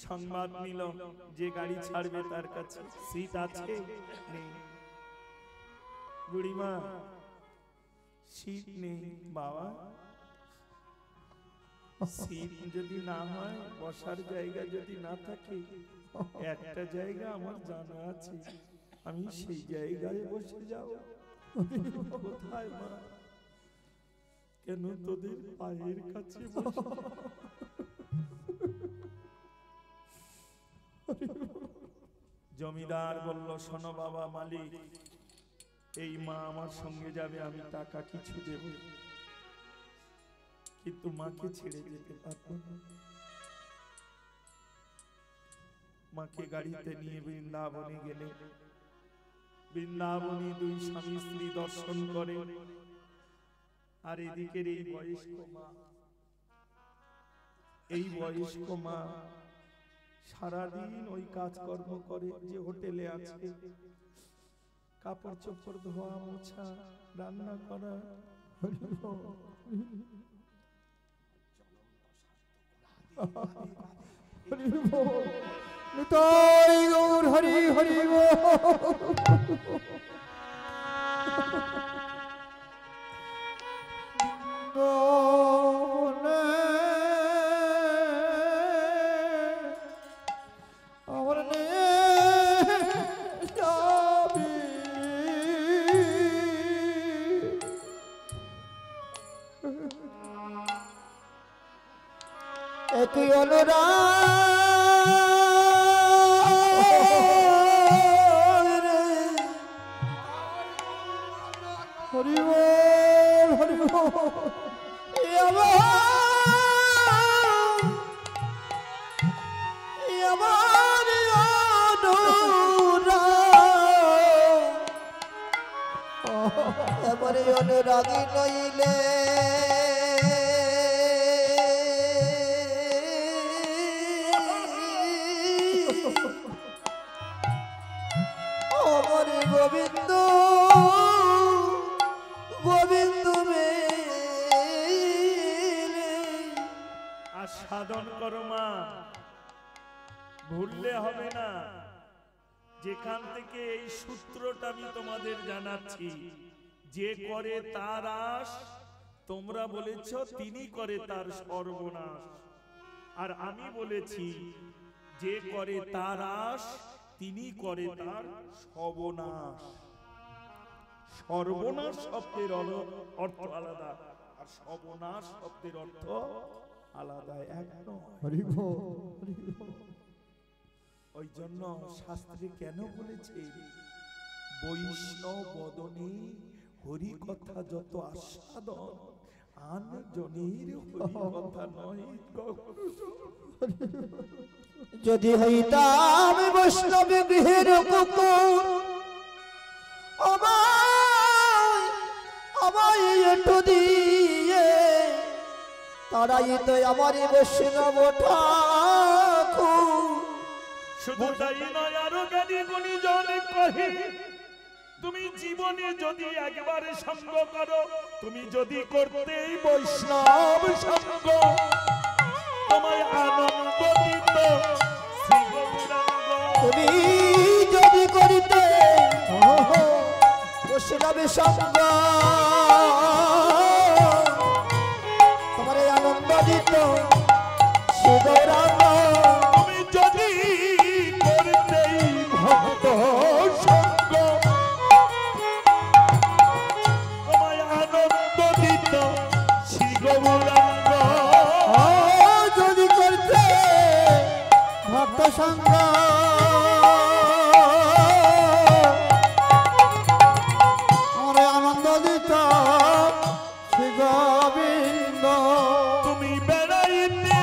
সংবাদ নিল যে গাড়ি ছাড়বে তার কাছে সিট আছে নেই। বুড়িমা সিট নেই বাবা, সিট যদি না হয়, বসার জায়গা যদি না থাকে, একটা জায়গা আমার জানা আছে, আমি সেই জায়গায় বসে যাব। কোথায় মা? কেন তোদের পায়ের কাছে বসে? জমিদার বলল, শোনো বাবা মালিক, এই মা আমার সঙ্গে যাবে, আমি টাকা কিছু দেব, কিন্তু মাকে ছেড়ে যেতে পারবো না। মাকে গাড়িতে নিয়ে বৃন্দাবনে গেলে বৃন্দাবনে দুই স্বামী স্ত্রী দর্শন করে। আর এদিকের এই বয়স্ক মা, এই বয়স্ক মা সারাদিন ওই কাজকর্ম করে, যে হোটেলে আছে, কাপড় চোপড় ধোয়া মোছা, রান্না করা। হরি হরি একই অনুরাগ হরি বল হরি বল আমার অনুরাগী নইলে আমার গোবিন্দ গোবিন্দ আর সাধন করো মা, ভুললে হবে না। যেখান থেকে এই সূত্রটা আমি তোমাদের জানাচ্ছি, যে করে তার আশ, তোমরা বলেছ তিনি করে তার সর্বনাশ, আর আমি বলেছি যে করে তার আশ, তিনি করে তার সর্বনাশ। সর্বনাশ শব্দের অর্থ আলাদা, আর সর্বনাশ শব্দের অর্থ আলাদা, এক নয়। ওই জন্য শাস্ত্রে কেন বলেছে, বৈষ্ণব বদনে হরি কথা যত আস্বাদন, আন জনের হরি কথা নয়। যদি হইতাম বৈষ্ণব গৃহের কুকুর, আমায় একটু দিয়ে তারাই তো আমার বৈষ্ণব ঠাকুর। শুধু তাই নয়, আরো জ্ঞানী গুণীজন কহে, তুমি জীবনে যদি একবার সঙ্গ করো, তুমি যদি করতে বৈষ্ণব সঙ্গ, তোমায় আনন্দ দিত শ্রী গৌরাঙ্গ। তুমি যদি করিতে বৈষ্ণব সঙ্গ, তোমার আনন্দ দিত শ্রী গৌরাঙ্গ। তুমি যদি করতে ভক্ত সঙ্গ, তোমায় আনন্দ দিত শ্রী গৌরাঙ্গ। যদি করতে ভক্ত সঙ্গ, আমার আনন্দ দিত শ্রী গোবিন্দ। তুমি বেড়াইতে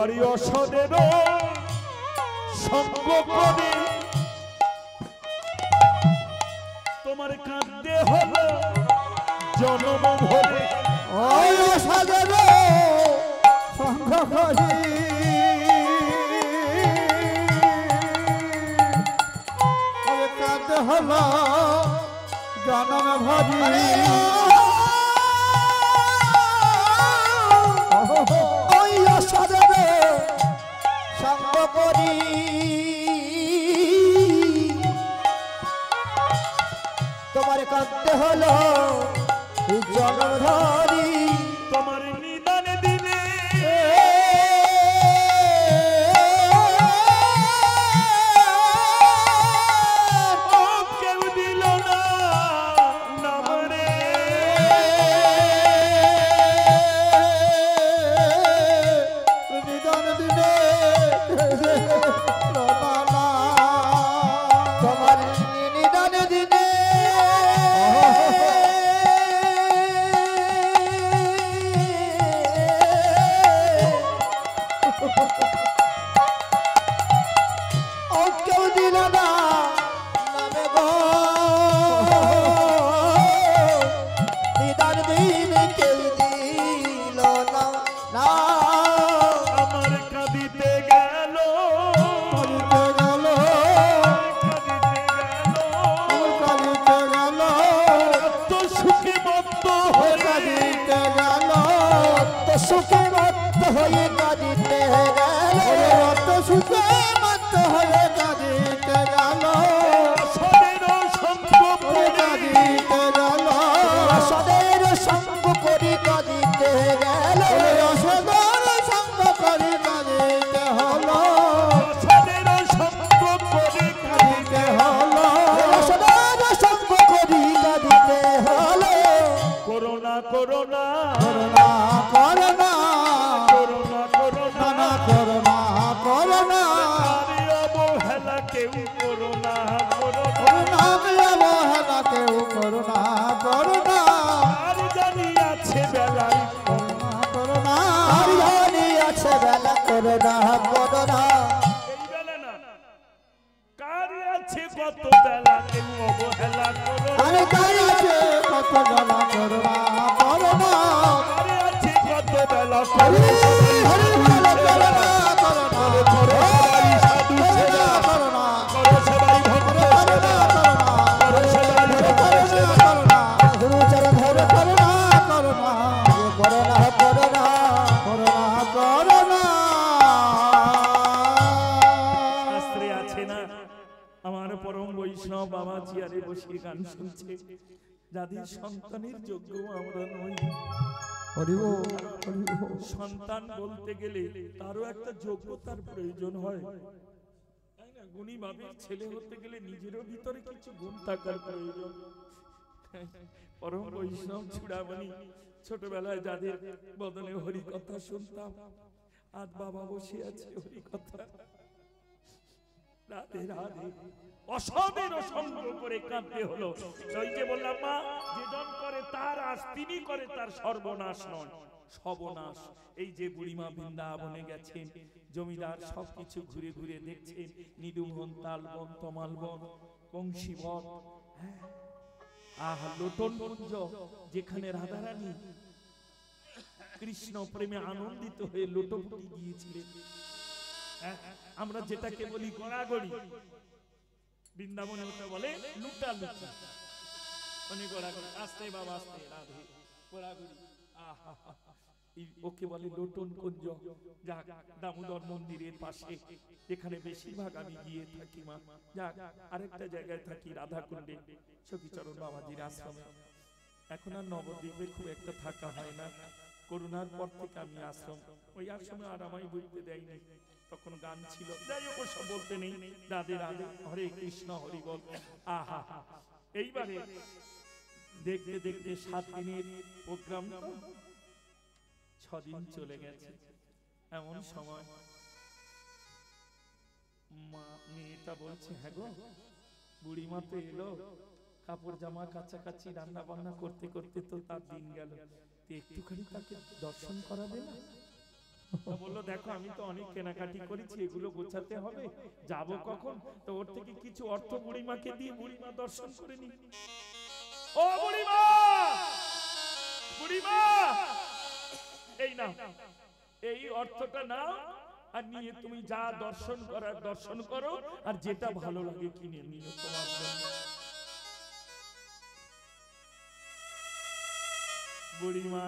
এবারে অসদের সঙ্গ করে তোমার কাঁদতে হলো জনম ভরে। ওই সাগর সঙ্গ করি কাঁদতে হলো জনম ভরি। ওই সাগর সঙ্গ করি তোমার কাঁদতে হলো জনম ধরি। তোমার নিদান দিনে কেউ দিল না নাম রে। নিদান দিনে তোমার নিদান দিনে ও কেউ দিল না নামে গো নিদান দিনে কেউ দিল না না আমার কাঁদিতে গেল কাঁদিতে গেল কাঁদিতে গেল তো সুখে মত্ত হয়ে কাঁদিতে গেল তো সুখে মত হয়ে কাঁদিতে গেল তো সুখে মত হয়ে কাঁদিতে গেল সদের সঙ্গ করে কাঁদিতে গেল সদের সঙ্গ করি কাঁদিতে গেল সদের সঙ্গ করি কাঁদিতে হলো সদের সঙ্গ করে কাঁদিতে হলো সদের সঙ্গ করি কাঁদিতে হলো corona corona corona corona corona corona না করোনা করোনা আরে অবহেলা কেউ করোনা করোনা করোনা অবহেলা কেউ করোনা করোনা আর জানি আছে বেলায় করোনা আর জানি আছে বেলা করোনা করোনা এই বেলা না কার আছে কত বেলা কেউ অবহেলা করোনা আরে কার আছে কত বেলা করোনা করোনা কার আছে কত বেলা হরি করোনা হরি বল করোনা করোনা করো সবাই সাধু সেবা করোনা করো সবাই ভক্ত সেবা করো সবাই ভক্ত সেবা শাস্ত্রে আছে না আমার পরম বৈষ্ণব বাবা চেয়ারে বসে গান শুনছে যাদের সন্তানের যোগ্য আমরা নই। সন্তান বলতে গেলে তারও একটা যোগ্যতার প্রয়োজন হয়, তাই না? গুণী বাবার ছেলে হতে গেলে নিজেরও ভিতরে কিছু গুণ থাকার প্রয়োজন। পরম বৈষ্ণব চূড়ামণি ছোটবেলায় যাদের বদনে হরি কথা শুনতাম, আজ বাবা বসে আছে হরি কথা। রাধে রাধে অসদের সঙ্গ করে কাঁদতে হলো। ওই যে বললাম মা, যে জন করে তার আশ, তিনি করে তার সর্বনাশ নয় সর্বনাশ। এই যে বুড়িমা বৃন্দাবনে গেছেন, জমিদার সবকিছু ঘুরে ঘুরে দেখছেন, নিদুমন, তালবন, তমালবন, বংশীবন, আহা লোটন কুঞ্জ, যেখানে রাধারানী কৃষ্ণ প্রেমে আনন্দিত হয়ে লোটপুটি গিয়েছিলেন। আমরা যেটাকে বলি গড়াগড়ি, বৃন্দাবনে ওটা বলে লুটা লুটি, মানে গড়াগড়ি। আস্তে বাবা আস্তে, রাধে গড়াগড়ি, আহা ওকে বলে লোটন কুঞ্জ। যাক, দামোদর মন্দিরের পাশে, যেখানে বেশিরভাগ আমি গিয়ে থাকি মা। যাক, আরেকটা জায়গায় থাকি রাধাকুণ্ডে, সখীচরণ বাবাজির আশ্রমে। এখন আর নবদ্বীপে খুব একটা থাকা হয় না, করোনার পর থেকে আমি আশ্রম, ওই আশ্রমে আর আমায় বুঝতে দেয়নি। তখন গান ছিল, যাই হোক সব বলতে নেই। রাধে রাধে, হরে কৃষ্ণ হরি বল। আহা এইবারে দেখতে দেখতে 7 দিনের প্রোগ্রাম 6 দিন চলে গেছে। এমন সময় মা মেয়েটা বলছে, হ্যাঁ গো বুড়িমা তো এলো, কাপড় জামা কাছাকাছি রান্না বান্না করতে করতে তো তার দিন গেল, একটুখানি তাকে দর্শন করাবে না? বললো দেখো আমি তো অনেক কেনাকাটি করেছি, এগুলো গোছাতে হবে, যাব কখন, তো ওর থেকে কিছু অর্থ বুড়িমাকে দিয়ে বুড়িমা দর্শন করে নি। ও বুড়িমা, বুড়িমা এই নাও, এই অর্থটা নাও, আর নিয়ে তুমি যা দর্শন করার দর্শন করো, আর যেটা ভালো লাগে কিনে নিও তোমার জন্য। বুড়িমা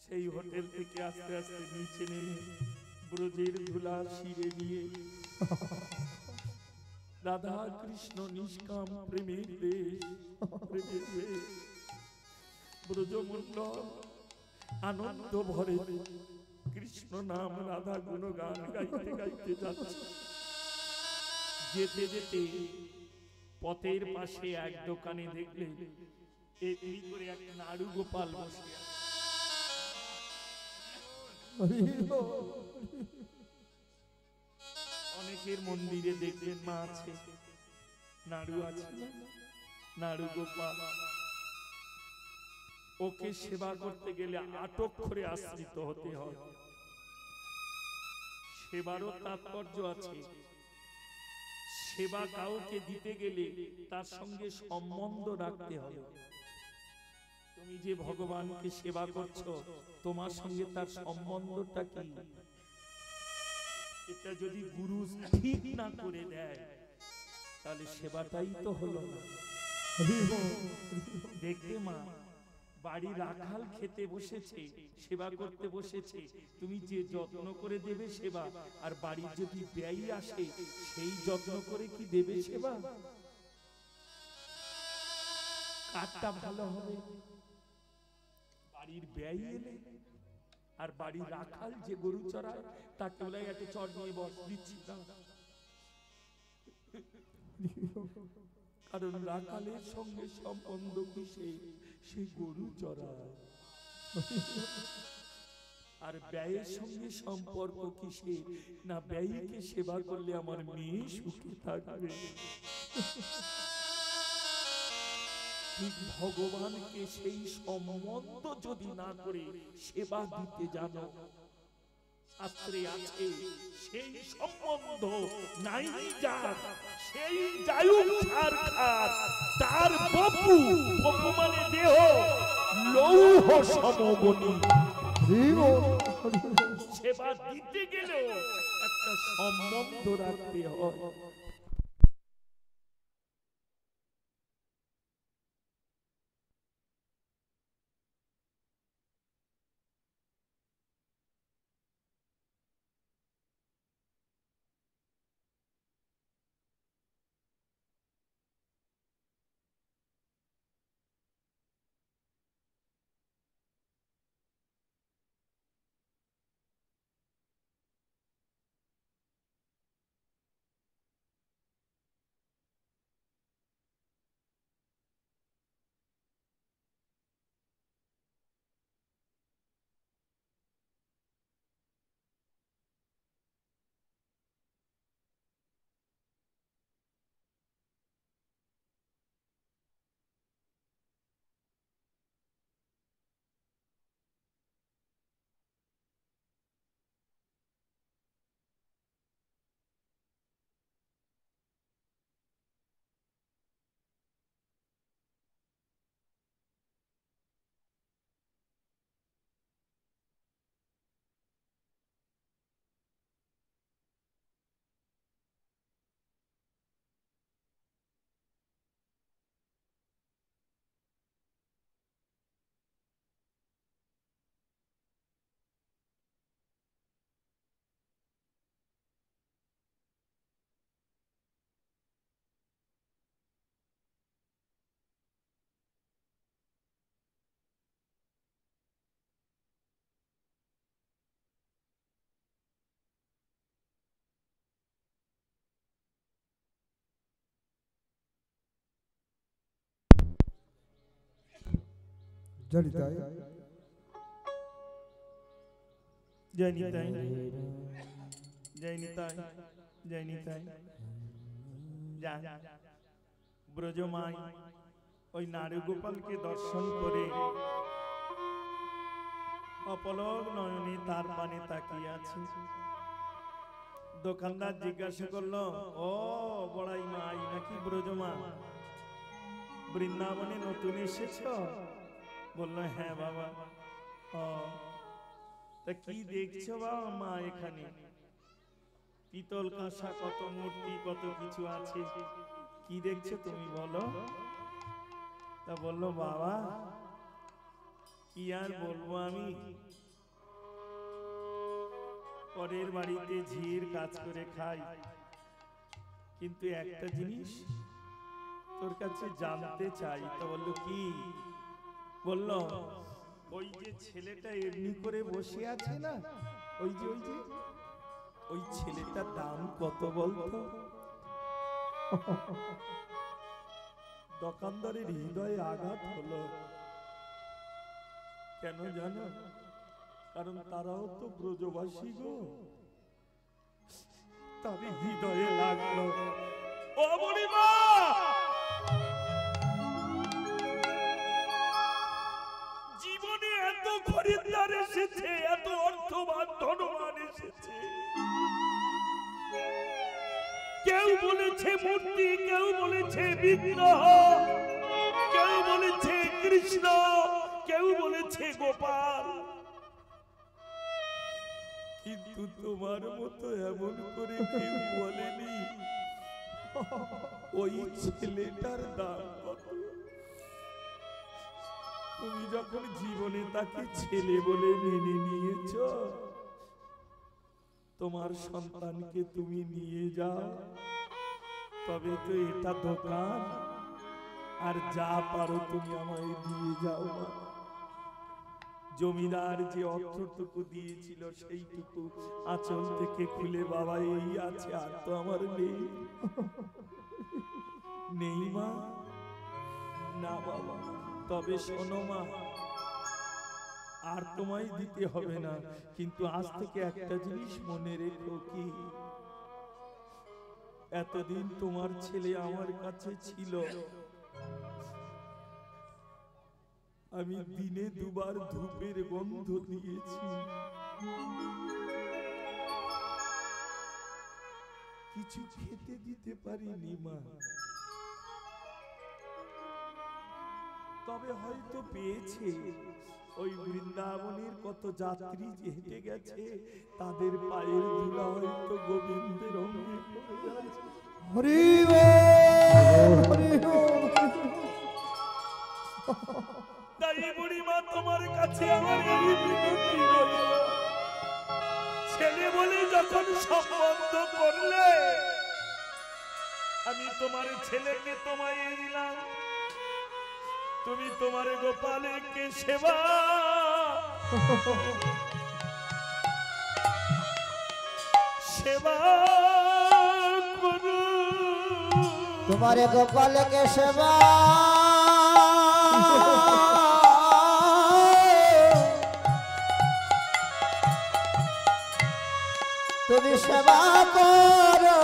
সেই হোটেল থেকে আস্তে আস্তে নিচে নেমে ব্রজের ধুলা শিরে নিয়ে রাধা কৃষ্ণ নিষ্কাম প্রেমের দেশ, প্রেমের দেশ ব্রজমণ্ডল আনন্দ ভরে কৃষ্ণ নাম রাধা গুণগান গাইতে গাইতে যাচ্ছে। যেতে যেতে পথের পাশে এক দোকানে দেখলে এই করে এক নাড়ু গোপাল বসে আছে। অনেকের মন্দিরে দেখবেন মা আছে, নাড়ু আছে, নাড়ু গোপাল। ওকে সেবা করতে গেলে আটক করে আশ্রিত হতে হয়। সেবারও তাৎপর্য আছে। সেবা কাউকে দিতে গেলে তার সঙ্গে সম্বন্ধ রাখতে হবে। তুমি যে ভগবানকে সেবা করছো, তোমার সঙ্গে তার সম্বন্ধটা কি? এটা যদি গুরু ঠিক না করে দেয়, তাহলে সেবাটাই তো হলো না। দেখতে মা, বাড়ি রাখাল খেতে বসেছে, সেবা করতে বসেছে, তুমি যে যত্ন করে দেবে সেবা, আর বাড়ির যদি ব্যয় আসে সেই যত্ন করে কি দেবে সেবা? কারটা ভালো হবে? বাড়ির ব্যয় এলে আর বাড়ির রাখাল যে গরু চড়ায় তাকে বলে একটা চড় নিয়ে বস, দিচ্ছি না। কারণ রাখালের সঙ্গে সম্বন্ধ কিসে? সে গরু চড়ায়। আর ব্যয়ের সঙ্গে সম্পর্ক কিসে? না ব্যয়কে সেবা করলে আমার মেয়ে সুখী থাকবে। ঠিক ভগবানকে সেই সম্বন্ধ যদি না করে সেবা দিতে জানো, শাস্ত্রে আছে সেই সম্বন্ধ নাই যার, সেই যায়ুক ছাড় খার, তার বপু, বপু মানে দেহ, লৌহ সমবনী। সেবা দিতে গেলেও একটা সম্বন্ধ রাখতে হয়। জড়িতাই জয় নিতাই, জয় নিতাই, জয় নিতাই। ব্রজমাই ওই নারী গোপালকে দর্শন করে অপলক নয়নে তার পানে তাকিয়ে আছে। দোকানদার জিজ্ঞাসা করলো, ও বড়াই মাই নাকি ব্রজমা, বৃন্দাবনে নতুন এসেছ? বললো, হ্যাঁ বাবা। ও তা কি দেখছো বাবা মা এখানে? পিতল কাঁসা, কত মূর্তি, কত কিছু আছে, কি দেখছো তুমি বলো? তা বললো, বাবা কি আর বলবো, আমি পরের বাড়িতে ঝির কাজ করে খাই, কিন্তু একটা জিনিস তোর কাছে জানতে চাই। তো বললো, কি? বললো, ওই যে ছেলেটা এমনি করে বসে আছে না, ওই যে ওই ছেলেটার দাম কত বলতো? দোকানদারের হৃদয়ে আঘাত হলো। কেন জানো? কারণ তারাও তো ব্রজবাসী গো। তার হৃদয়ে লাগলো, ও বুড়িমা, জীবনে এত খরিদ্দার এসেছে, এত অর্থবান ধনবান এসেছে, কেউ বলেছে মূর্তি, কেউ বলেছে বিগ্রহ, কেউ বলেছে কৃষ্ণ, কেউ বলেছে গোপাল, কিন্তু তোমার মতো এমন করে কেউ বলেনি ওই ছেলেটার দাম কত। তুমি যখন জীবনে তাকে ছেলে বলে মেনে নিয়েছ, তোমার সন্তানকে তুমি নিয়ে যাও, তবে তো এটা দোকান, আর যা পারো তুমি আমায় দিয়ে যাও। জমিদার যে অর্থটুকু দিয়েছিল সেইটুকু আঁচল থেকে খুলে, বাবা এই আছে, আর তো আমার নেই। নেই মা? না বাবা। তবে শোনো মা, আর তোমায় দিতে হবে না, কিন্তু আজ থেকে একটা জিনিস মনে রেখো, কি? এতদিন তোমার ছেলে আমার কাছে ছিল, আমি দিনে দুবার ধূপের গন্ধ দিয়েছি, কিছু খেতে দিতে পারিনি মা। তবে হয়তো পেয়েছে, ওই বৃন্দাবনের কত যাত্রী যে হেঁটে গেছে, তাদের পায়ের ধুলা হয়তো গোবিন্দের অঙ্গে পড়ে আছে। হরি বল, হরি বল। তাই বুড়িমা, তোমার কাছে আমার এই বিনতি রইল, ছেলে বলে যখন সম্বন্ধ করলে, আমি তোমার ছেলেকে তোমায় দিলাম, তুমি তোমার গোপালকে সেবা করো। তোমার গোপালকে সেবা তুমি সেবা করো।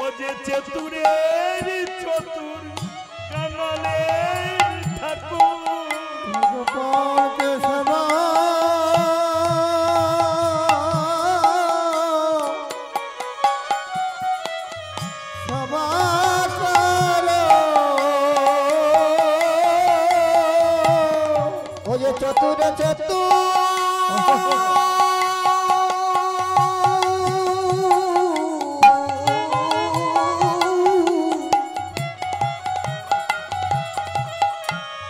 ও যে চতুরের চতুর, কাঙালের ঠাকুর, গোপালকে সেবা সেবা করো। ও যে চতুর চতুর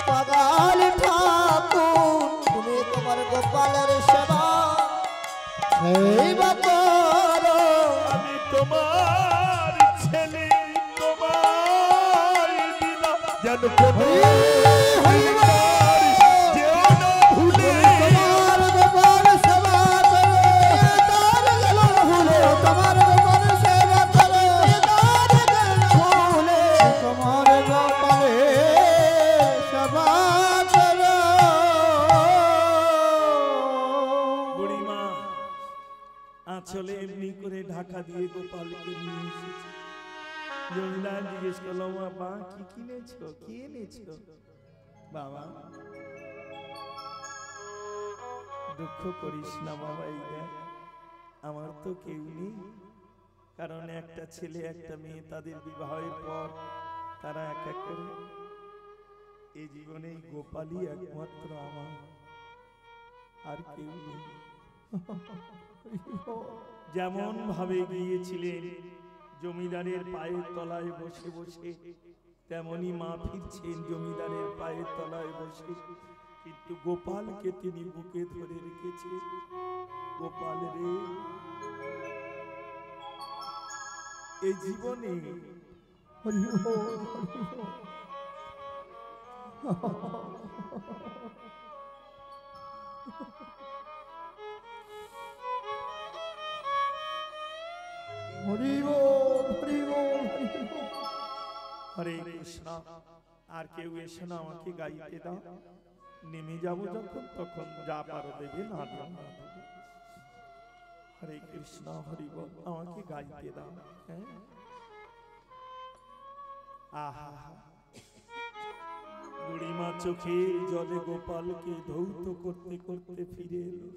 পাগাল ঠাকুর, তুমি তোমার গোপালের সেবা করো। আমি তোমার ছেলে, তোমার দিলাম, যেন কোনো যেও না ভুলে। তোমার গোপাল সেবা করো, তার গেল ভুলে। তোমার গোপাল সেবা করো, তার গেল ভুলে। তোমার গোপালের সেবা করো। বুড়িমা আঁচলে এমনি করে ঢাকা দিয়ে গোপালকে নিয়ে এসেছে। জমিদার জিজ্ঞেস করলো, মা কি কিনেছো, কি এনেছো? বাবা দুঃখ করিস না বাবা, এই দেখ আমার তো কেউ নেই, কারণ একটা ছেলে একটা মেয়ে তাদের বিবাহের পর তারা এক এক করে এই জীবনে গোপালই একমাত্র আমার, আর কেউ নেই। যেমন ভাবে গিয়েছিলেন জমিদারের পায়ের তলায় বসে বসে, তেমনি মা ফিরছেন জমিদারের পায়ের তলায় বসে, কিন্তু গোপালকে তিনি বুকে ধরে রেখেছে। গোপাল রে, এই জীবনে হরে কৃষ্ণ। আর কেউ এসে না আমাকে গাইতে দাও, নেমে যাব যখন তখন যা পারো দেবে, না দাও না দেবে। হরে কৃষ্ণ হরি বল, আমাকে গাইতে দাও। হ্যাঁ আহা, বুড়িমা চোখের জলে গোপালকে ধৌত করতে করতে ফিরে এলো।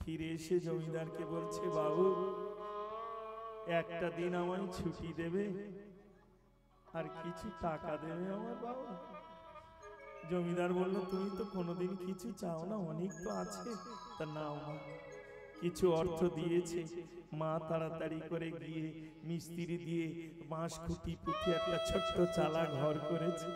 ফিরে এসে জমিদারকে বলছে, বাবু একটা দিন আমায় ছুটি দেবে আর কিছু টাকা দেবে আমার বাবা। জমিদার বলল, তুমি তো কোনোদিন কিছু চাও না, অনেক তো আছে, তা নাও মা। কিছু অর্থ দিয়েছে। মা তাড়াতাড়ি করে গিয়ে মিস্ত্রি দিয়ে বাঁশ খুঁটি পুঁতে একটা ছোট্ট চালা ঘর করেছে।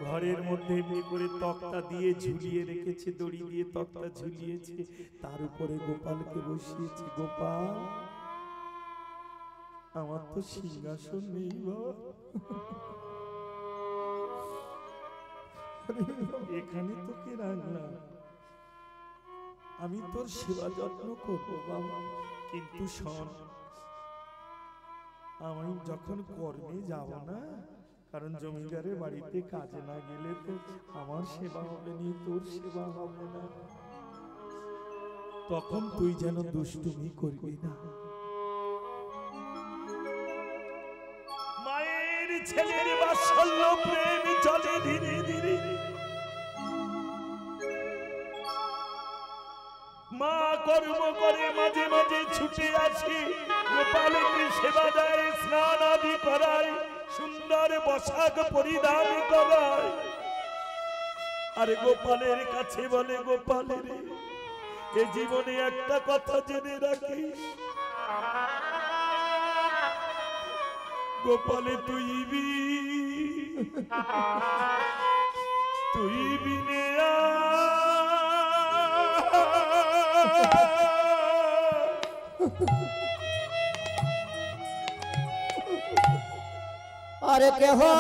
ঘরের মধ্যে এমনি করে তক্তা দিয়ে ঝুলিয়ে রেখেছে, দড়ি দিয়ে তক্তা ঝুলিয়েছে, তার উপরে গোপালকে বসিয়েছে। গোপাল, আমার তো সিংহাসন নেই বাবা, এখানে তোকে রাখলাম, আমি তোর সেবা যত্ন করবো বাবা, কিন্তু শোন, আমি যখন কর্মে যাব না, কারণ জমিদারের বাড়িতে কাজে না গেলে তো আমার সেবা হবে না, তোর সেবা হবে না, তখন তুই যেন দুষ্টুমি করবি না। মায়ের ছেলের বাৎসল্য প্রেম চলে ধীরে ধীরে। মা কর্ম করে, মাঝে মাঝে ছুটে আসি, গোপালকে সেবা দেয়, স্নান আদি করায়, সুন্দর পোশাক পরিধান করায়। আর গোপালের কাছে বলে, গোপালের এ জীবনে একটা কথা জেনে রাখিস, গোপালে তুই বিনে अरे के हो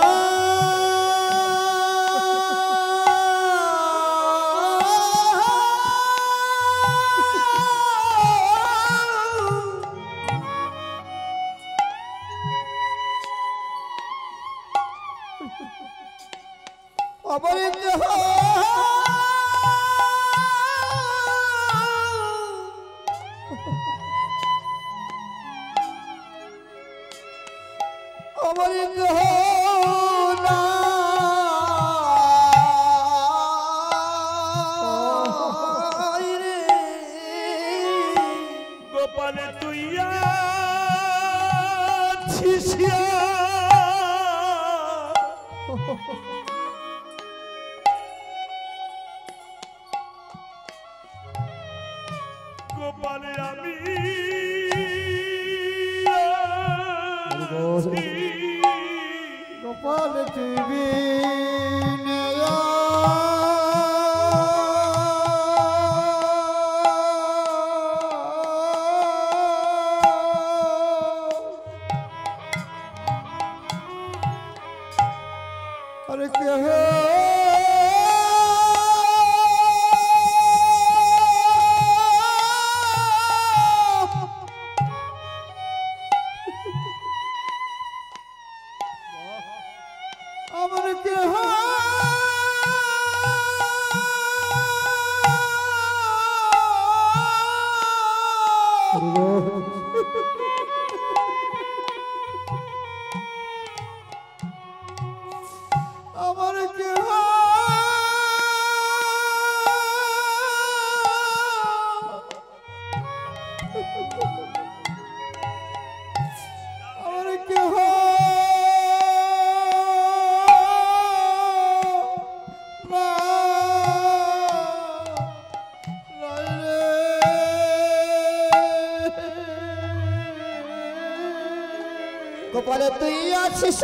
अबरे के हो अबरे के हो ना रे गोपाल तुइया छिसिया गोपाल आमी गोपाल टीवी अरे গোপালে তুই আছিস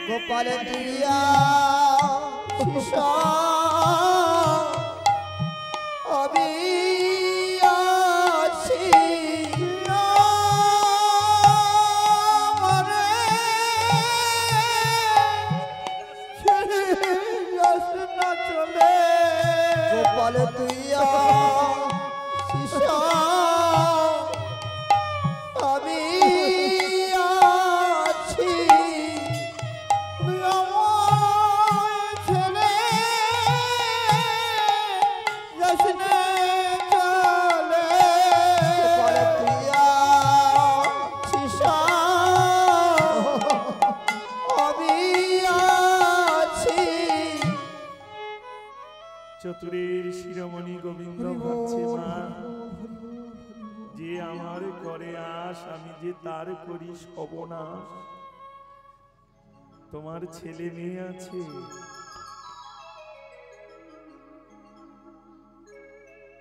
গোপাল দিয়া আমি আছি চলে গোপাল তুইয়া আমি চতুরের শিরোমণি গোবিন্দ ভাবছে মা যে আমার করে আস আমি যে তার করি সর্বনাশ। তোমার ছেলে মেয়ে আছে,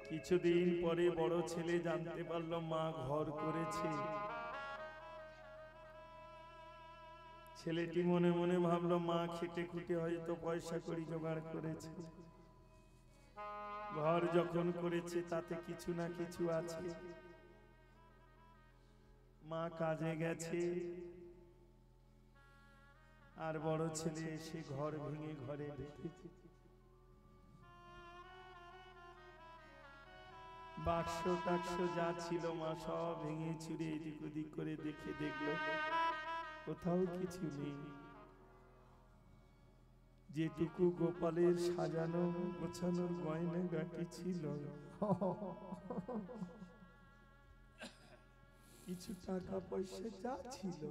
কিছুদিন পরে বড় ছেলে জানতে পারলো মা ঘর করেছে। ছেলেটি মনে মনে ভাবলো মা খেটে খুটে হয়তো পয়সা করি জোগাড় করেছে, ঘর যখন করেছে তাতে কিছু না কিছু আছে। মা কাজে গেছে আর বড় ছেলে এসে ঘর ভেঙে ঘরে ঢুকেছে। বাক্স টাক্স যা ছিল মা সব ভেঙে চুরে এদিক ওদিক করে দেখে দেখলো কোথাও কিছু নেই। যেটুকু গোপালের সাজানো গোছানোর গয়না গাটি ছিল, কিছু টাকা পয়সা যা ছিল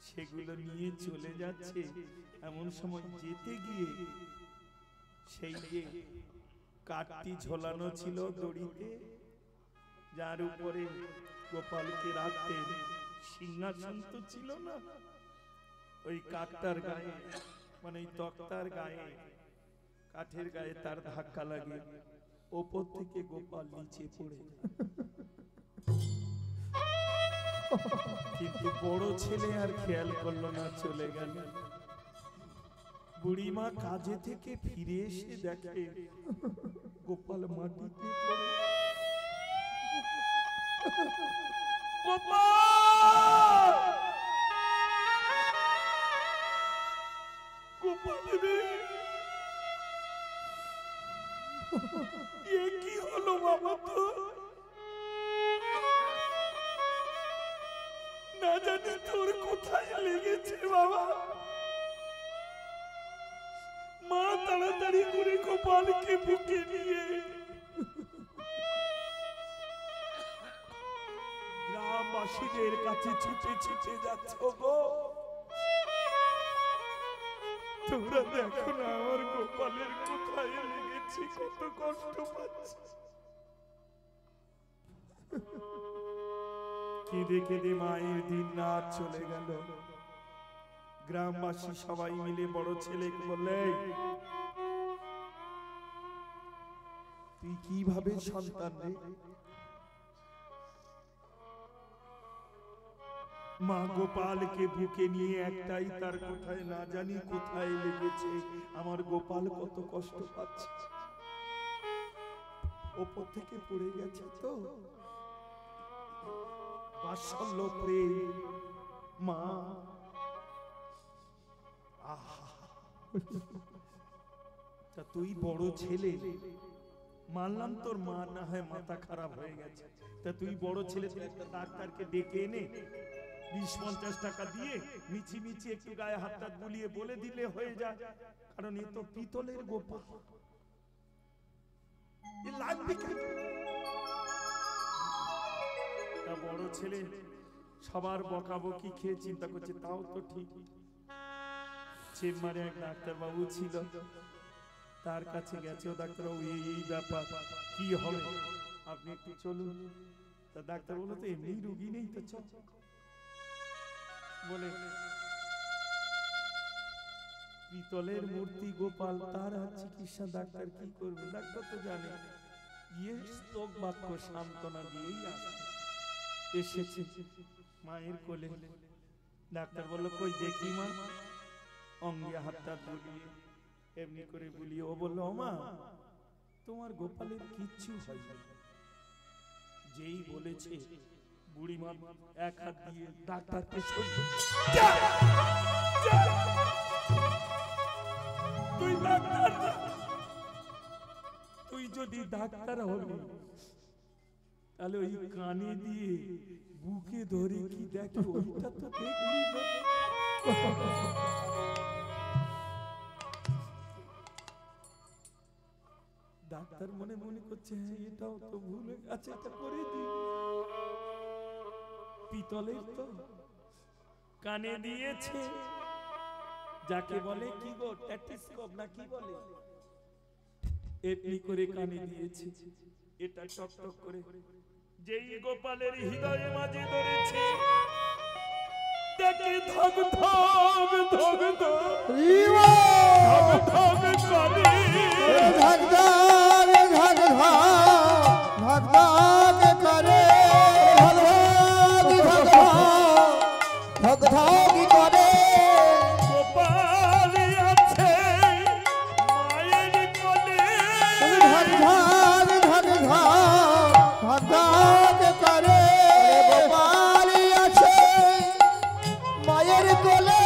সেগুলো নিয়ে চলে যাচ্ছে। এমন সময় যেতে গিয়ে সেই যে কাঠটি ঝোলানো ছিল দড়িতে, যার উপরে গোপালকে রাখতে সিংহাসন তো ছিল না, ওই কাঠটার গায়ে মানে ওই তক্তার গায়ে কাঠের গায়ে তার ধাক্কা লাগে, ওপর থেকে গোপাল নিচে পড়ে। কিন্তু বড় ছেলে আর খেয়াল করলো না, চলে গেল। বুড়িমা কাজে থেকে ফিরে এসে দেখে গোপাল মাটিতে পড়ে। গোপাল রে, এ কি হলো বাবা? তো না জানি তোর কোথায় লেগেছে বাবা। মা তাড়াতাড়ি করে গোপালকে বুকে নিয়ে গ্রামবাসীদের কাছে ছুটে ছুটে যাচ্ছ গো। তোমরা দেখো না আমার গোপালের কোথায় লেগেছে, কত কষ্ট পাচ্ছে। কেঁদে কেঁদে মায়ের দিন রাত চলে গেল। গ্রামবাসী সবাই মিলে বড় ছেলেকে বললে, তুই কিভাবে সন্তান রে? মা গোপালকে বুকে নিয়ে একটাই তার কোথায় না জানি কোথায় লেগেছে, আমার গোপাল কত কষ্ট পাচ্ছে। ওপর থেকে পড়ে গেছে তো বাৎসল্য প্রেম মা। তা তুই বড় ছেলে, মানলাম তোর মা না হয় মাথা খারাপ হয়ে গেছে, তা তুই বড় ছেলে, তুই একটা ডাক্তারকে ডেকে এনে 20-50 টাকা দিয়ে মিছি মিছি একটু গায়ে হাতটা বুলিয়ে বলে দিলে হয়ে যায়, কারণ এ তো পিতলের গোপাল, এ লাগবে কেন? তা বড় ছেলে সবার বকাবকি খেয়ে চিন্তা করছে, তাও তো ঠিক। চেম্বারে এক ডাক্তার বাবু ছিল, তার কাছে গেছে, ও ডাক্তারবাবু এই ব্যাপার কি হবে, আপনি একটু চলুন। তা ডাক্তার বললো, তো এমনি রুগী নেই তো চল। বলে পিতলের মূর্তি গোপাল, তার চিকিৎসা ডাক্তার কি করবে? ডাক্তার তো জানে ইয়ে স্তোক বাক্য সান্ত্বনা দিয়েই এসেছে মায়ের কোলে। ডাক্তার বললো, কই দেখি মা। অঙ্গে হাতটা বুলিয়ে এমনি করে বুলিয়ে ও বললো, ও মা, তোমার গোপালের কিচ্ছু হয়নি। যেই বলেছে বুড়িমা এক হাত দিয়ে ডাক্তারকে তুই ডাক্তার না, তুই যদি ডাক্তার হবি তাহলে ওই কানে দিয়ে বুকে ধরে কি দেখে ওইটা তো দেখবি না। ডাক্তার মনে মনে করছে, হ্যাঁ এটাও তো ভুল হয়ে গেছে, এটা করে দিই। পিতলের তো কানে দিয়েছে, যাকে বলে কি গো টেটিস্কোপ না কি বলে, এমনি করে কানে দিয়েছে। এটা টক টক করে যেই গোপালের হৃদয়ে মাঝে ধরেছে, দেখে ধক ধক ধক ধক ধক ধক করে ধক ধক ধক ধক ধক করে ধক ধক করে গোপাল আছে মায়ের কোলে, ধক ধক ধক ধক ধক করে গোপাল আছে মায়ের কোলে।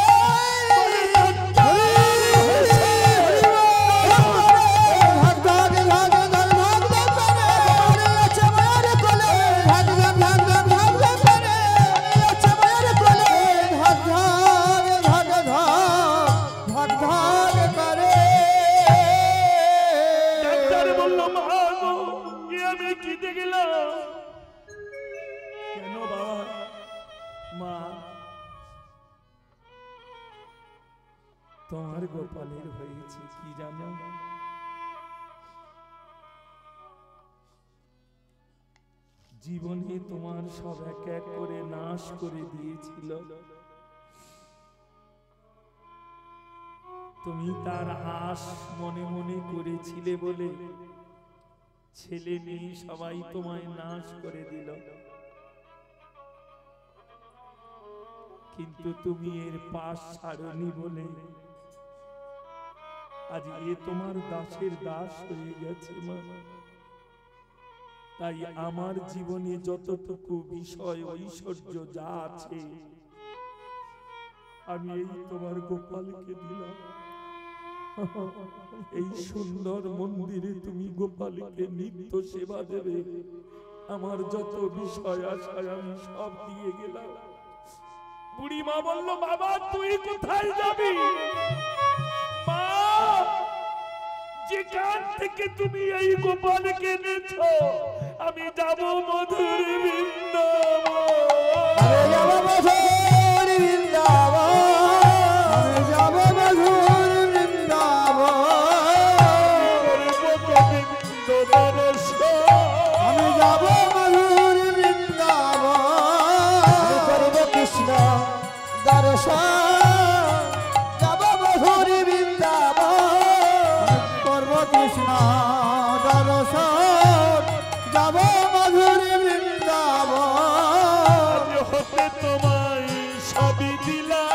তোমার গোপালের হয়েছে কি জানো? জীবনে তোমার সব এক এক করে নাশ করে দিয়েছিল, তুমি তার আশ মনে মনে করেছিলে বলে ছেলে মেয়ে সবাই তোমায় নাশ করে দিল। কিন্তু তুমি এর পাশ ছাড়নি বলে আজ এ তোমার দাসের দাস হয়ে গেছে মা। তাই আমার জীবনে যতটুকু বিষয় ঐশ্বর্য যা আছে আমি এই তোমার গোপালকে দিলাম। এই সুন্দর মন্দিরে তুমি গোপালকে নিত্য সেবা দেবে, আমার যত বিষয় আশায় আমি সব দিয়ে গেলাম। বুড়ি মা বলল, বাবা তুই কোথায় যাবি? মা, যেখান থেকে তুমি এই গোপালকে এনেছো আমি যাব মধুর বৃন্দাবন। আমি যাব মধুর বৃন্দাবন, আমি যাব মধুর বৃন্দাবন, আমি যাব মধুর বৃন্দাবন, আমি করব কৃষ্ণ দর্শন, যাব মধুর বৃন্দাবন, করব কৃষ্ণ দর্শন, যাব মধুর বৃন্দাবন, হতে তোমায় সবই দিলাম,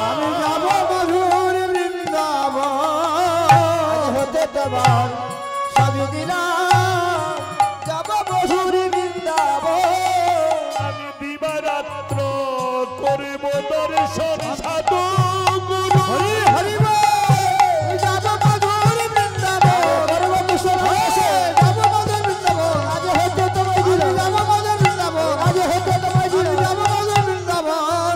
আমি যাব মধুর বৃন্দাবন, হতে তোমার সবই দিলাম, যাব মধুর বৃন্দাবন, আমি দিবারাত্র করব দর্শন সাধু গুরু। হরি হরি বল, যাব মধুর বৃন্দাবন, করব কৃষ্ণ দর্শন, যাব মধুর বৃন্দাবন, আজ হতে তোমায় দিলাম, যাব মধুর বৃন্দাবন, আজ হতে তোমায় দিলাম, যাব মধুর বৃন্দাবন।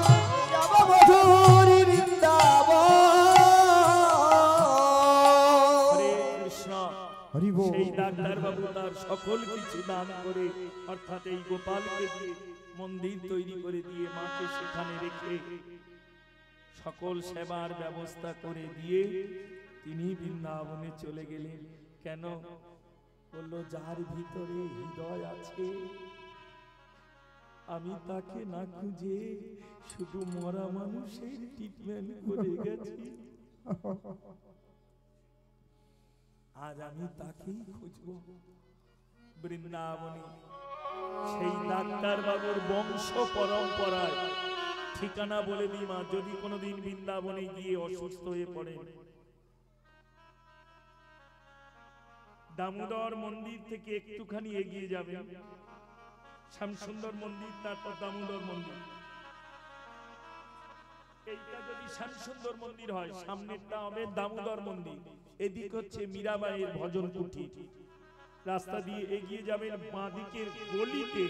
ডাক্তার বাবু তার সকল কিছু দান করে, অর্থাৎ এই গোপালকে দিয়ে মন্দির তৈরি করে দিয়ে মাকে সেখানে রেখে সকল সেবার ব্যবস্থা করে দিয়ে তিনি বৃন্দাবনে চলে গেলেন। কেন? বললো যার ভিতরে হৃদয় আছে আমি তাকে না খুঁজে শুধু মরা মানুষের ট্রিটমেন্ট করে গেছি, আজ আমি তাকেই খুঁজবো বৃন্দাবনে। সেই ডাক্তার বাবুর বংশ পরম্পরায় ঠিকানা বলে দিই মা, যদি কোনোদিন বৃন্দাবনে গিয়ে অসুস্থ হয়ে পড়েন, দামোদর মন্দির থেকে একটুখানি এগিয়ে যাবেন, শ্যামসুন্দর মন্দির, তারপর দামোদর মন্দির। এইটা যদি শ্যামসুন্দর মন্দির হয়, সামনেরটা হবে দামোদর মন্দির, এদিক হচ্ছে মীরাবাইয়ের ভজন কুঠি। রাস্তা দিয়ে এগিয়ে যাবেন, বাঁ দিকের গলিতে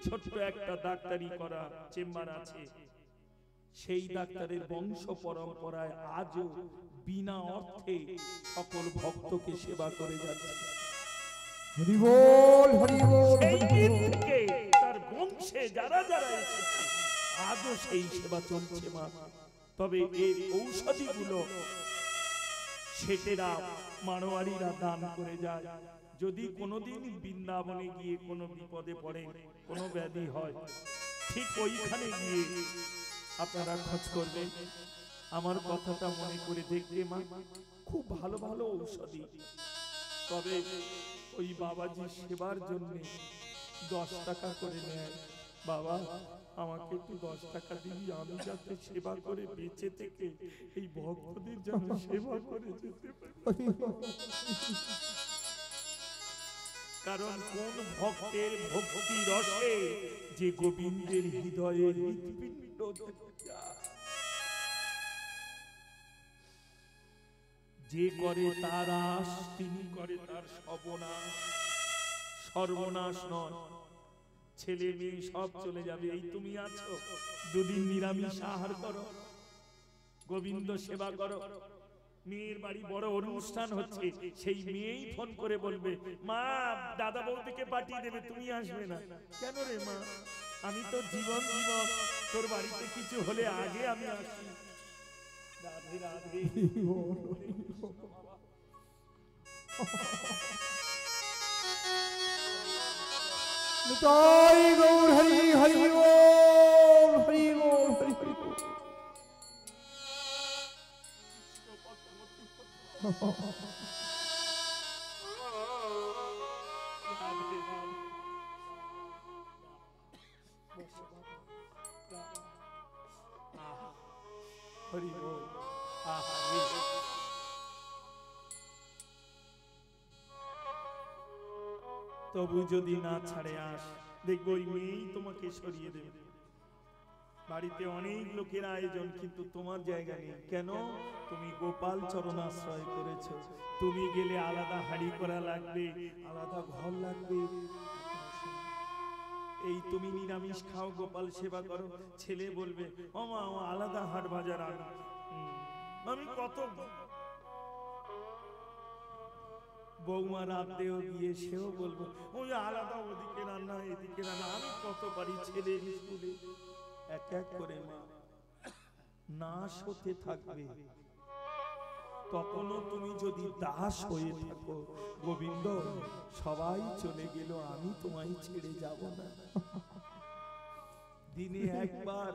ছোট্ট একটা ডাক্তারি করা চেম্বার আছে। সেই ডাক্তারের বংশ পরম্পরায় আজও বিনা অর্থে সকল ভক্তকে সেবা করে যাচ্ছে। হরি বল, হরি বল। সেই দিন থেকে তার বংশে যারা যারা এসেছে আজও সেই সেবা চলছে মা। তবে এই ঔষধিগুলো সেটেরা মানোয়ারিরা দান করে যায়। যদি কোনোদিন বৃন্দাবনে গিয়ে কোনো বিপদে পড়ে, কোনো ব্যাধি হয়, ঠিক ওইখানে গিয়ে আপনারা খোঁজ করবেন। আমার কথাটা মনে করে দেখবে মা, খুব ভালো ভালো ঔষধি। তবে ওই বাবাজি সেবার জন্য 10 টাকা করে নেয়। বাবা আমাকে একটু 10 টাকা দিবি, আমি যাতে সেবা করে বেঁচে থেকে এই ভক্তদের জন্য সেবা করে যেতে পারি। কারণ কোন ভক্তের ভক্তি রসে যে গোবিন্দের হৃদয়ে হৃৎপিণ্ড যে করে তার আশ, তিনি করে তার সর্বনাশ। সর্বনাশ নয়, ছেলে মেয়ে সব চলে যাবে, এই তুমি আছো, দুদিন নিরামিষ আহার করো, গোবিন্দ সেবা করো। মেয়ের বাড়ি বড় অনুষ্ঠান হচ্ছে, সেই মেয়েই ফোন করে বলবে মা দাদা বৌদিকে পাঠিয়ে দেবে, তুমি আসবে না কেন রে মা? আমি তো জীবন জীবন তোর বাড়িতে কিছু হলে আগে আমি আসি। রাধে রাধে। নিতাই গৌর হরি হরি বল, হরি বল, হরি হরি বল। হরি বল। তবু যদি না ছাড়ে আস, দেখবো ওই মেয়েই তোমাকে সরিয়ে দেবে। বাড়িতে অনেক লোকের আয়োজন, কিন্তু তোমার জায়গা নেই। কেন? তুমি গোপাল চরণাশ্রয় করেছো। তুমি গেলে আলাদা হাড়ি করা লাগবে, আলাদা ঘর লাগবে। এই তুমি নিরামিষ খাও, গোপাল সেবা করো, ছেলে বলবে ও মা আলাদা হাট বাজার আনো। আমি কত বৌমা রাতেও গিয়ে সেও বলবো ওই আলাদা, ওদিকে রান্না এদিকে রান্না, আমি কত পারি ছেলের স্কুলে। এক এক করে মা নাশ হতে থাকবে। তখনও তুমি যদি দাস হয়ে থাকো, গোবিন্দ সবাই চলে গেল, আমি তোমায় ছেড়ে যাব না। দিনে একবার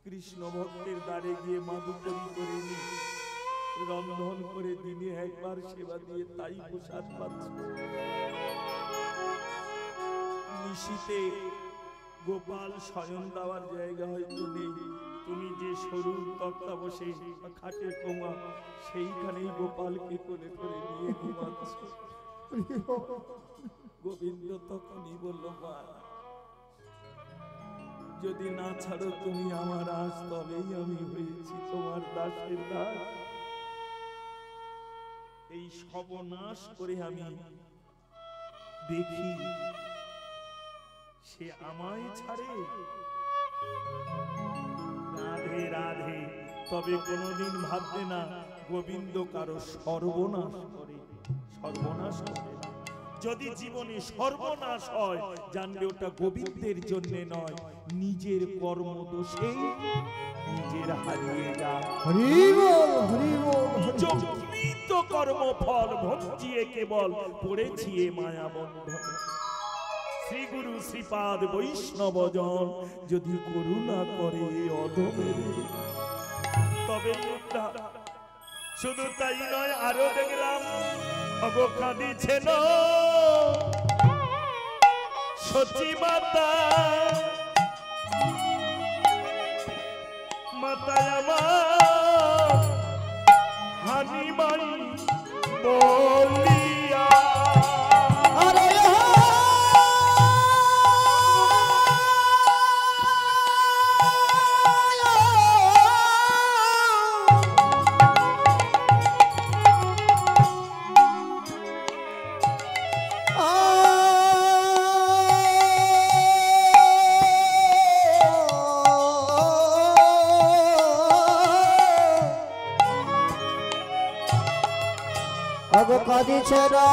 কৃষ্ণ ভক্তের দ্বারে গিয়ে মাদুকরি করে নি, রন্ধন করে দিনে একবার সেবা দিয়ে তাই প্রসাদ পাচ্ছ। নিশীতে গোপাল শয়ন দেওয়ার জায়গা হয়তো নেই, তুমি যে সরু তক্তা বসে খাটে ঘুমা, সেইখানেই গোপালকে কোলে করে নিয়ে ঘুমাচ্ছ। গোবিন্দ তখনই বলল মা যদি না ছাড়ো তুমি আমার আজ, তবেই আমি হয়েছি তোমার দাসের দাস। এই সর্বনাশ করে আমি দেখি সে আমায় ছাড়ে। রাধে রাধে। তবে কোনোদিন ভাববে না গোবিন্দ কারো সর্বনাশ করে, সর্বনাশ করে না। যদি জীবনে সর্বনাশ হয় জানবে ওটা গোবিন্দের জন্য নয়, নিজের কর্মদোষে নিজের হারিয়ে যায়। হরি বল হরি বল। কৃত কর্মফল ভঞ্জিয়ে কেবল পড়েছি এ মায়া বন্ধনে। শ্রী গুরু শ্রীপাদ বৈষ্ণবজন যদি করুণা করে অধমের তবে উদ্ধার। শুধু তাই নয়, আরো দেখলাম অগো কাঁদিছেন সচি মাতা, মাতায় আমার হানিমাই বলিয়া। অগো কাঁদিছে না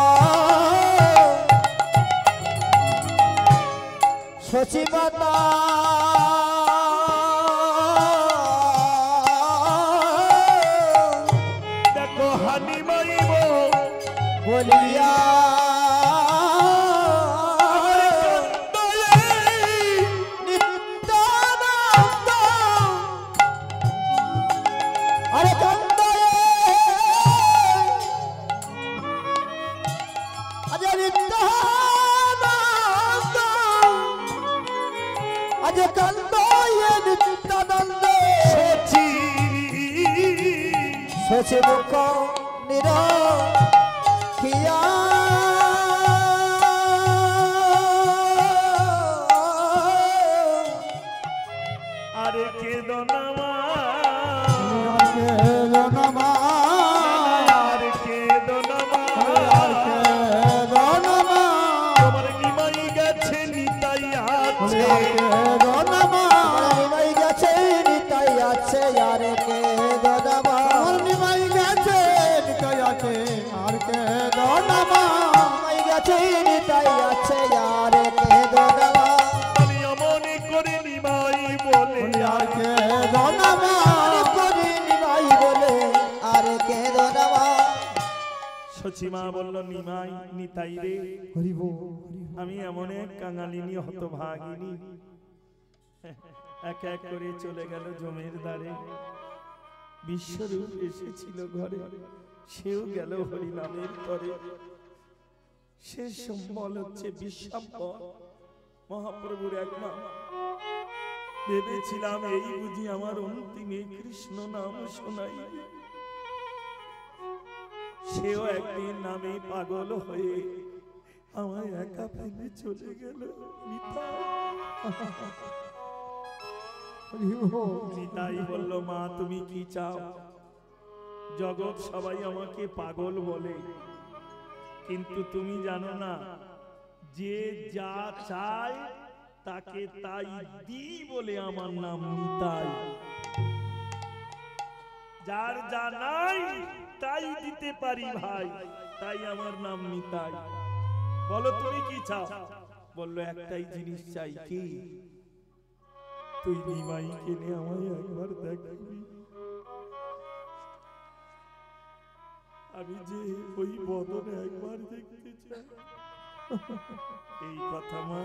সচি মাতা, দেখো হানিমাই বলিয়া। আরে আজ কান্দয়ে নিত্যানন্দ সচি মুখ নিরখিয়া। আরে কেদনা মা, কেদনা মা, আর কেদনা মা, কেদনা মা, তোমার নিমাই গেছে নিতাই আছে, কেদনা মা, নিমাই গেছে নিতাই আছে, আর কেদনা মা, নিমাই গেছে নিতাই আছে, আর কেদনা মা, নিমাই গেছে নিতাই আছে, আর কেদনা মা, আমি মনে করে নিমাই বলে, আর কেদনা মা, করে নিমাই বলে, আর কেদনা মা। সচিমা বলল, নিমাই নিতাই রে, হরি বল, আমি এমন এক কাঙালিনী হতভাগিনী, এক এক করে চলে গেল জমের দ্বারে। বিশ্বরূপ এসেছিল ঘরে, সেও গেল হরিনামের তরে। শেষ সম্বল হচ্ছে বিশ্বাম্বর, মহাপ্রভুর এক নাম। ভেবেছিলাম এই বুঝি আমার অন্তিমে কৃষ্ণ নাম শোনাই। সেও একদিন নামে পাগল হয়ে আমায় একা ফেলে চলে গেল। নিতাই বলল, মা তুমি কি চাও? জগৎ সবাই আমাকে পাগল বলে, কিন্তু তুমি জানো না যে যা চায় তাকে তাই দি বলে আমার নাম নিতাই। যার যা নাই তাই দিতে পারি ভাই, তাই আমার নাম নিতাই। বলো তুমি কি চাও? বললো একটাই জিনিস চাই। কি? তুই নিমাই কিনে আমায় একবার দেখবি। আমি যে ওই বদনে একবার দেখতে চাই। এই কথা মা,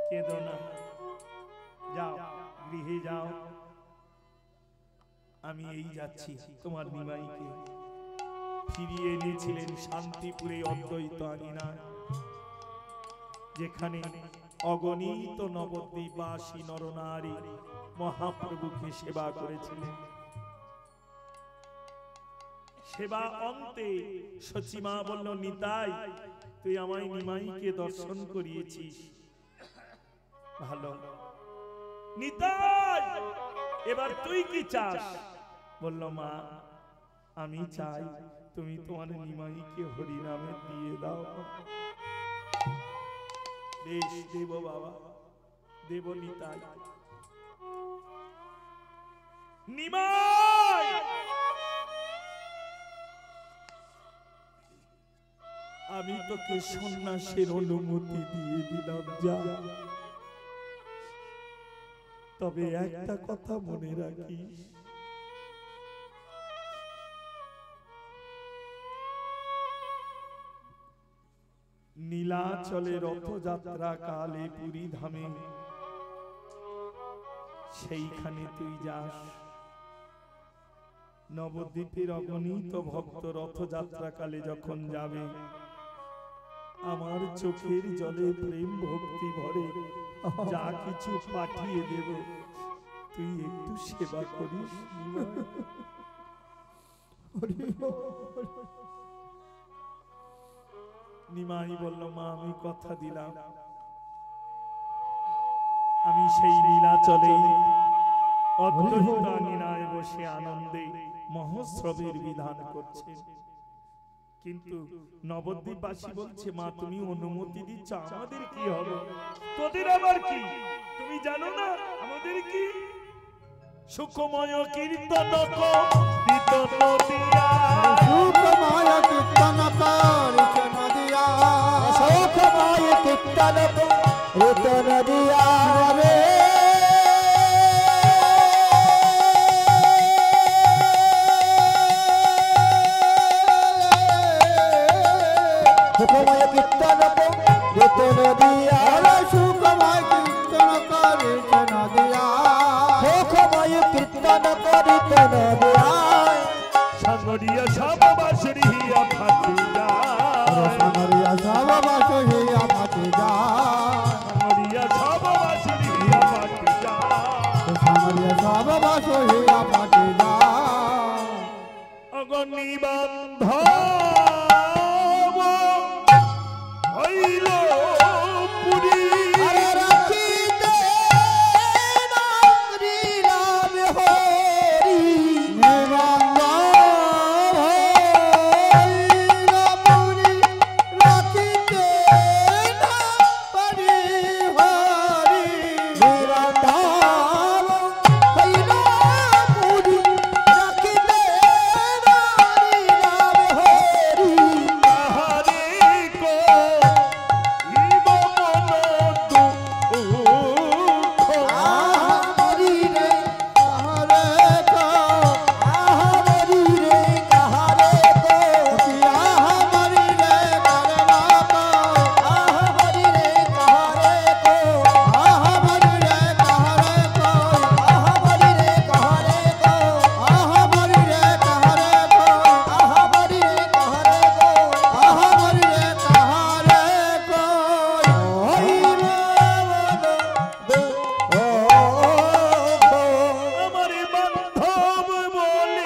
কেঁদো না, যাও গৃহে যাও। আমি এই যাচ্ছি। তোমার নিমাইকে ফিরিয়ে এনেছিলেন শান্তিপুরে অদ্বৈত আঙিনা, যেখানে অগণিত নবদ্বীপবাসী নরনারী মহাপ্রভুকে সেবা করেছিলেন। সেবা অন্তে সচিমা বলল, নিতাই তুই আমায় নিমাইকে দর্শন করিয়েছিস, ভালো। নিতাই এবার তুই কি চাস? বলল, মা আমি চাই তুমি তোমার নিমাইকে হরিনামে দিয়ে দাও। বেশ দেব বাবা, দেব নিতাই। নিমাই আমি তোকে সন্ন্যাসের অনুমতি দিয়ে দিলাম, যা। তবে একটা কথা মনে রাখিস, নীলাচলে রথযাত্রা কালে পুরী ধামে, সেইখানে তুই যাস। নবদ্বীপের অগণিত ভক্ত রথযাত্রা কালে যখন যাবে, আমার চোখের জলে প্রেম ভক্তি ভরে যা কিছু পাঠিয়ে দেব, তুই একটু সেবা করিস। নিমাই বলল, মা আমি কথা দিলাম, আমি সেই নীলাচলেই অদ্বৈত আঙিনায় বসে আনন্দে মহোৎসবের বিধান করছে। কিন্তু নবদ্বীপবাসী বলছে, মা তুমি অনুমতি দিচ্ছ, আমাদের কি হবে? তোদের আবার কি? তুমি জানো না আমাদের কি? সুখময় কীর্তন নদিয়া, সুখময় কীর্তন নদিয়া, সুখময় কীর্তন নদিয়া রে। সুখময় কীর্তন নদিয়া, সুখময় কীর্তন নদিয়া, সুখময় কীর্তন নদিয়া। সাগরিয়া সব বাঁশরিয়া ফাটে যায়, সাগরিয়া সব বাঁশরিয়া ফাটে যায়, সাগরিয়া সব বাঁশরিয়া ফাটে যায়, সাগরিয়া সব বাঁশরিয়া ফাটে যায়। অগণি বান্ধব হইল পুরী, রাখিতে নাম হরি, নিবন্ধন হইল পুরী, রাখিতে নাম হরি, নিবন্ধন হইল পুরী, রাখিতে নাম হরি। তাহারে কো ইব মন দুঃখ, আহারি রে কাহারে কো, আহারি রে কাহারে কো, আহারি রে কারে কো, আহারি রে কাহারে কো, আহারি রে কাহারে কো, আহারি রে কাহারে কো, আহারি রে কাহারে কো, আহারি রে কাহারে কো, আহারি রে কাহারে কো, হইল আমার বান্ধব বলে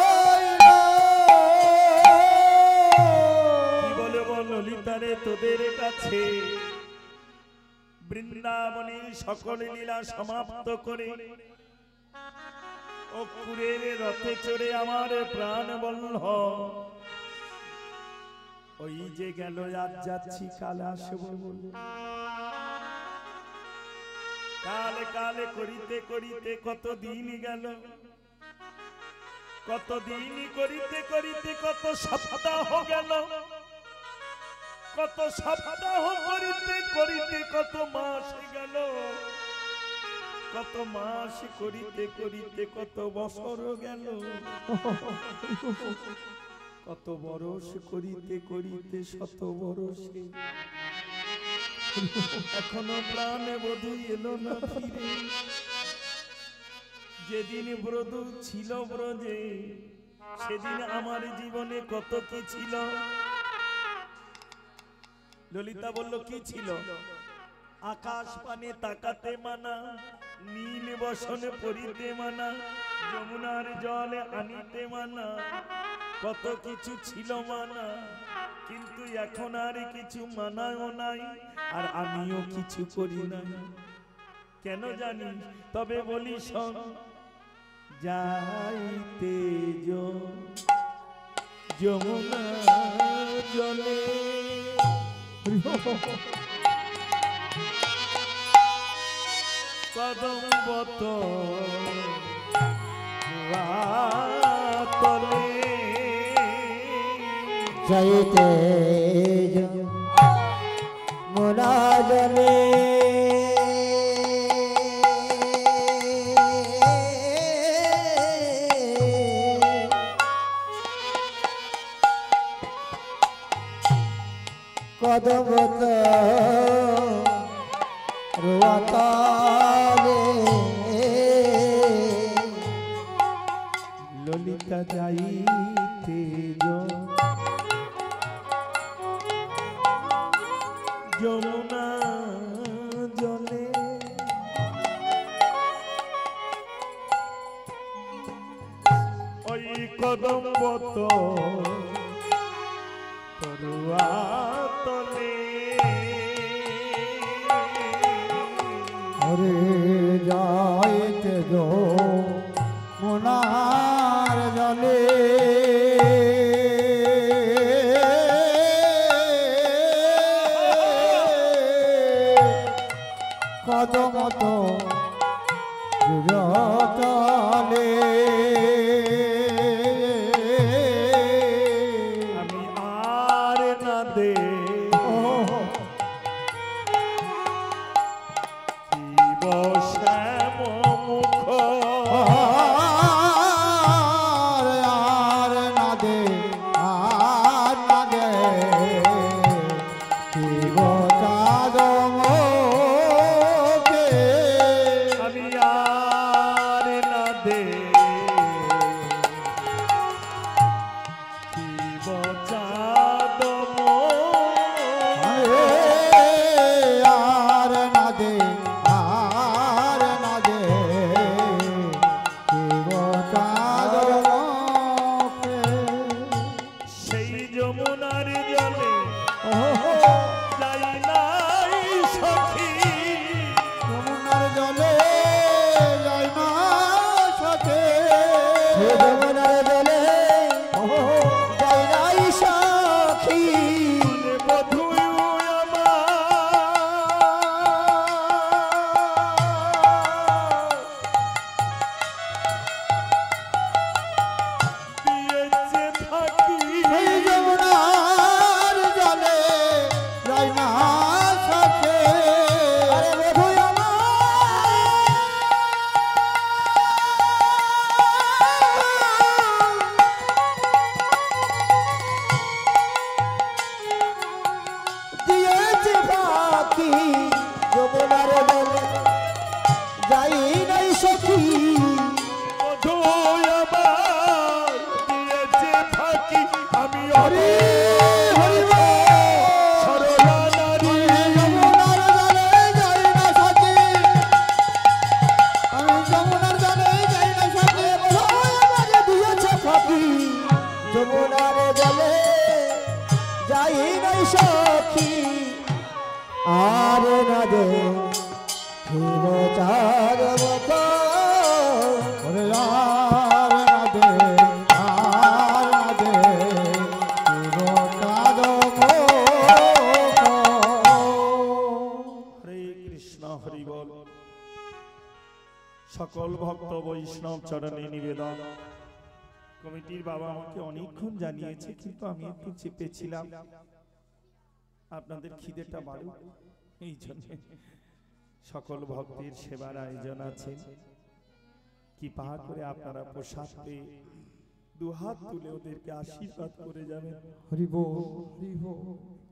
রইল, কি বলে বল ললিতারে, তোদের কাছে বৃন্দাবনের সকল লীলা সমাপ্ত করে অকুরের রথে চড়ে আমার প্রাণ বল্লভ ওই যে গেল, আজ যাচ্ছি কাল আসব বলে, কালে কালে করিতে করিতে কত দিন গেল, কত দিন করিতে করিতে কত সপ্তাহ গেল, কত সপ্তাহ করিতে করিতে কত মাস গেল, কত মাস করিতে করিতে কত বছর গেল, কত বরস করিতে করিতে শত বরসে এখনো প্রাণে বধূ এলো না ফিরে। যেদিন ব্রধু ছিল ব্রজে সেদিন আমার জীবনে কত কি ছিল। ললিতা বলল কি ছিল? আকাশ পানে তাকাতে মানা, নীল বসনে পড়িতে মানা, যমুনার জলে আনিতে মানা, কত কিছু ছিল মানা। কিন্তু এখন আর কিছু মানাও নাই, আর আমিও কিছু করি না। কেন জানি? তবে বলি শোন, যাইতে যমুনা জলে কদম্বত তলে যাইতে যমুনা জলে কদম্বত রুয়াতালে ললিতা যাইতে যমুনা জলে ওই কদম্বত তরুয়া তলে হরে যাইতে যমুনার জলে কদমত জলে আমি আর না দে শ্যাম মুখ আর না দে শিব চাঁদ মুখে আমি আর না দে শিব চাঁদ আর না দে শিব চাঁদ মুখে সেই যমুনার জলে যাই নাই সখী, যমুনার জলে যাই না সখে যমুনার জলে যাই নাই সখী বধূ আমার দিয়েছে থাকি। সেই যমুনার জলে যাই না সখে আরে বধূ দিয়েছে বাকি যমুনার জলে যাই নাই সখী বধূ আমার দিয়েছে থাকি। আমি হরি হরি সরলা নারী যমুনার জলে যাই না সখী আমি যমুনার জলে যাই না সখী আমাকে দিয়েছে ফাঁকি যমুনার জলে যাই নাই সখী আর না দে শিব চাঁদ মুখ ওরে আর না দে শিব চাঁদ মুখ হরে কৃষ্ণ হরি বল। সকল ভক্ত বৈষ্ণব চরণে নিবেদন। কমিটির বাবা আমাকে অনেকক্ষণ জানিয়েছে, কিন্তু আমি একটু চেপেছিলাম। আপনাদের খিদেটা বাড়ুক, এই জন্য সকল ভক্তের সেবার আয়োজন আছে। কৃপা করে আপনারা প্রসাদ পেয়ে দুহাত তুলে ওদেরকে আশীর্বাদ করে যাবেন। হরি বল, হরি বল।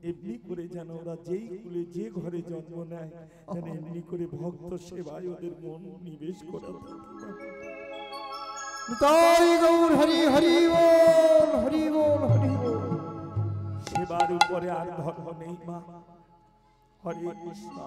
এমনি করে যেন ওরা যেই কুলে যে ঘরে জন্ম নেয় যেন এমনি করে ভক্ত সেবায় ওদের মন নিবেশ করা থাকে। নিতাই গৌর হরি হরি বল, হরি বল, হরি বল। সেবার উপরে আর ধর্ম নেই মা। হরে কৃষ্ণ।